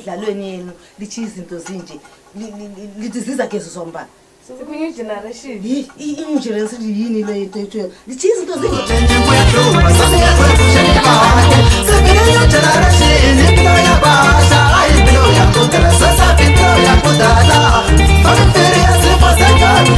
emidlalweni yenu lithi izinto zinje lithi ziza ke sombala Sekunye generation. Generation yini le into lithi izinto zinje kuyaduma sasiyakwekusheleka sekunye generation impilo yabasha impilo yakudala sasabi impilo yakudala famiferi yasifo sekanu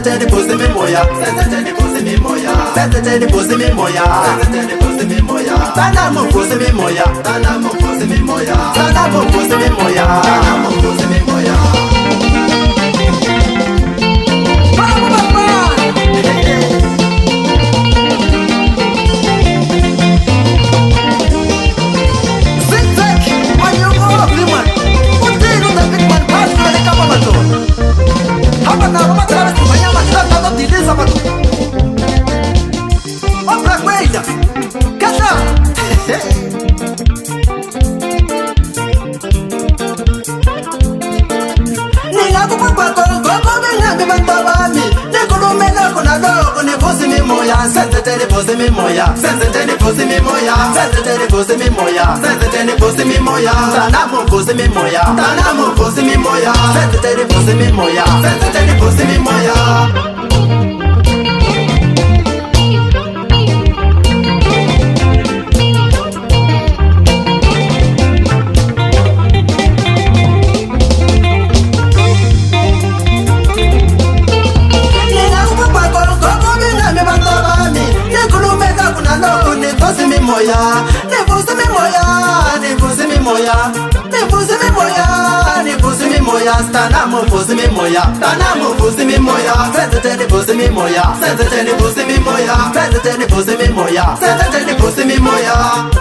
Senzeni pusi mimoya, senzeni pusi mimoya, senzeni pusi mimoya, senzeni pusi mimoya. Tana mu pusi mimoya, tana mu pusi mimoya, tana mu pusi mimoya, tana mu pusi mimoya. Senzeni pusi mimoya, senzeni pusi mimoya, senzeni pusi mimoya, senzeni pusi mimoya. Tana mu pusi mimoya, tana mu pusi mimoya, senzeni pusi mimoya, senzeni pusi mimoya. Nifusi mimoya, stana mu pusi mimoya, stana mu pusi mimoya, senzeni pusi mimoya, senzeni pusi mimoya, senzeni pusi mimoya, senzeni pusi mimoya.